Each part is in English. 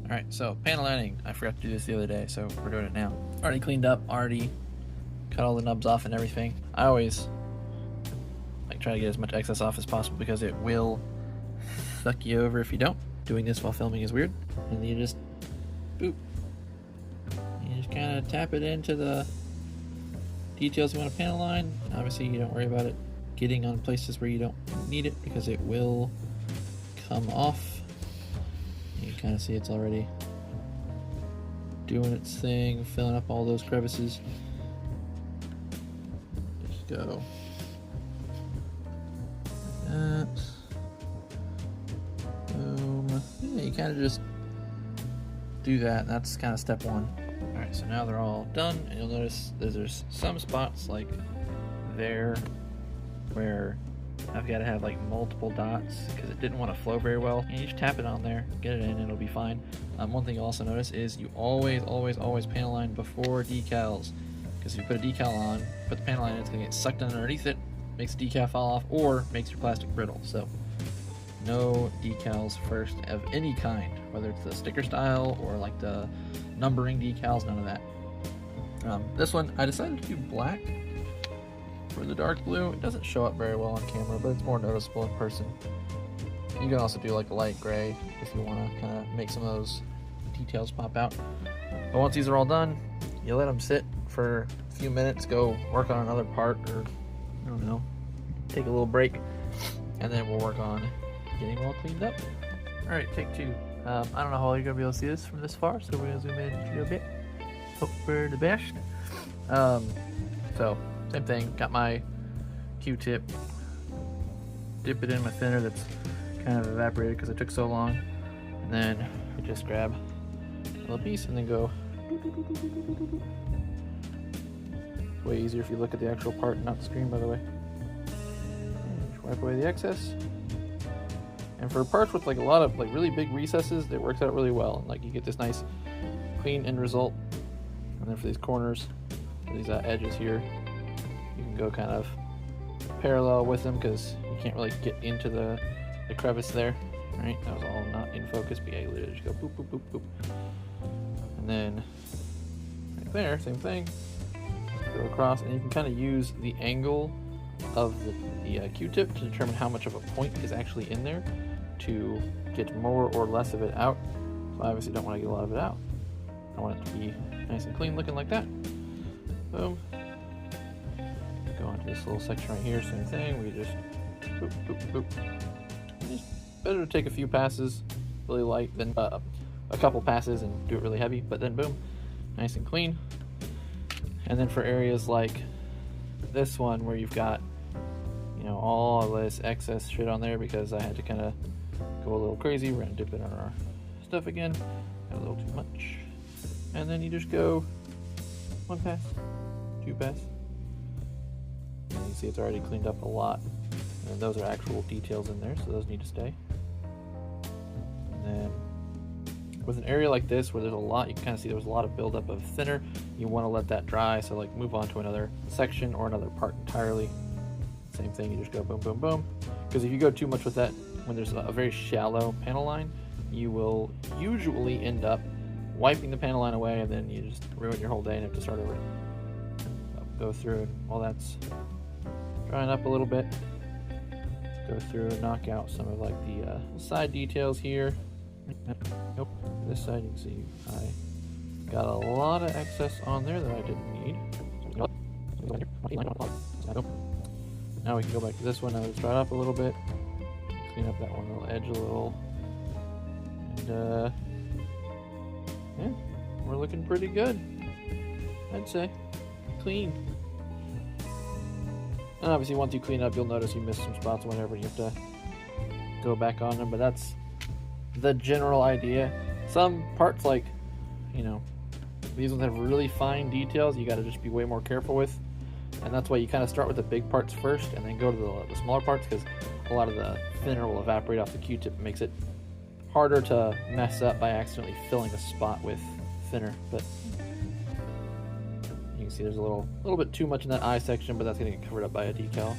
Alright, so panel lining. I forgot to do this the other day, so we're doing it now. Already cleaned up, already cut all the nubs off and everything. I always like try to get as much excess off as possible because it will fuck you over if you don't. Doing this while filming is weird. And then you just boop. You just kind of tap it into the details you want to panel line. And obviously you don't worry about it getting on places where you don't need it because it will come off. You can kind of see it's already doing its thing, filling up all those crevices. Just go like that. Boom. Yeah, you kind of just do that, and that's kind of step one. Alright, so now they're all done, and you'll notice there's some spots like there where I've got to have like multiple dots because it didn't want to flow very well. And you just tap it on there, get it in, it'll be fine. One thing you'll also notice is you always panel line before decals, because if you put a decal on, put the panel line in, it's going to get sucked underneath it, makes the decal fall off, or makes your plastic brittle. So no decals first of any kind, whether it's the sticker style or like the numbering decals, none of that. This one I decided to do black for the dark blue. It doesn't show up very well on camera, but it's more noticeable in person. You can also do like a light gray if you want to kind of make some of those details pop out. But once these are all done, you let them sit for a few minutes, go work on another part, or I don't know, take a little break, and then we'll work on getting them all cleaned up. Alright, take two. I don't know how you're going to be able to see this from this far, so we're going to zoom in a little bit. Hope for the best. So same thing, got my Q-tip, dip it in my thinner that's kind of evaporated because it took so long, and then we just grab a little piece and then go. It's way easier if you look at the actual part and not the screen, by the way. And just wipe away the excess. And for parts with like a lot of like really big recesses, it works out really well. Like you get this nice clean end result. And then for these corners, these edges here, you can go kind of parallel with them because you can't really get into the crevice there. Right, that was all not in focus, but yeah, you literally just go boop, boop, boop, boop. And then right there, same thing. Go across, and you can kind of use the angle of the Q-tip to determine how much of a point is actually in there to get more or less of it out. So I obviously don't want to get a lot of it out. I want it to be nice and clean looking like that. Boom. Go onto this little section right here, same thing. We just boop, boop, boop. It's better to take a few passes really light than a couple passes and do it really heavy, but then boom, nice and clean. And then for areas like this one where you've got, you know, all this excess shit on there because I had to kind of go a little crazy, we're gonna dip it on our stuff again. Got a little too much. And then you just go one pass, two pass. And you see it's already cleaned up a lot. And those are actual details in there, so those need to stay. And then with an area like this where there's a lot, you can kind of see there was a lot of buildup of thinner. You want to let that dry, so like move on to another section or another part entirely. Same thing, you just go boom, boom, boom. Because if you go too much with that, when there's a very shallow panel line, you will usually end up wiping the panel line away, and then you just ruin your whole day and have to start over. So go through it while that's drying up a little bit. Go through and knock out some of like the side details here. Nope. This side you can see I got a lot of excess on there that I didn't need. Now we can go back to this one. Now it's dried up a little bit. Clean up that one little edge a little. And yeah, we're looking pretty good, I'd say. Clean. And obviously once you clean up, you'll notice you missed some spots whenever you have to go back on them, but that's the general idea. Some parts, like, you know, these ones have really fine details you got to just be way more careful with, and that's why you kind of start with the big parts first and then go to the smaller parts, because a lot of the thinner will evaporate off the Q-tip and makes it harder to mess up by accidentally filling a spot with thinner. But you can see there's a little bit too much in that eye section, but that's going to get covered up by a decal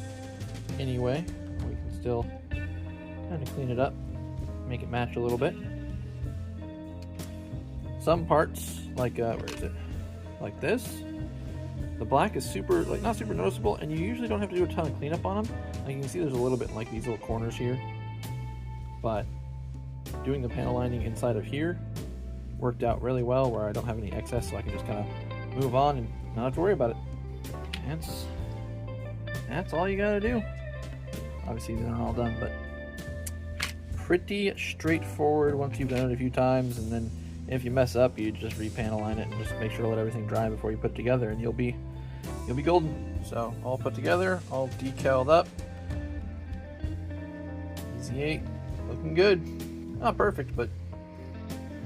anyway. We can still kind of clean it up, make it match a little bit. some parts, like where is it? Like this, the black is super, like not super noticeable, and you usually don't have to do a ton of cleanup on them. Like you can see, there's a little bit in like these little corners here, but doing the panel lining inside of here worked out really well, where I don't have any excess, so I can just kind of move on and not have to worry about it. That's all you gotta do. Obviously these aren't all done, but pretty straightforward once you've done it a few times. And then if you mess up, you just repanel line it and just make sure to let everything dry before you put it together, and you'll be golden. So all put together, all decaled up. Easy 8, looking good. Not perfect, but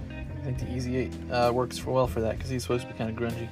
I think the Easy 8 works well for that, because he's supposed to be kind of grungy.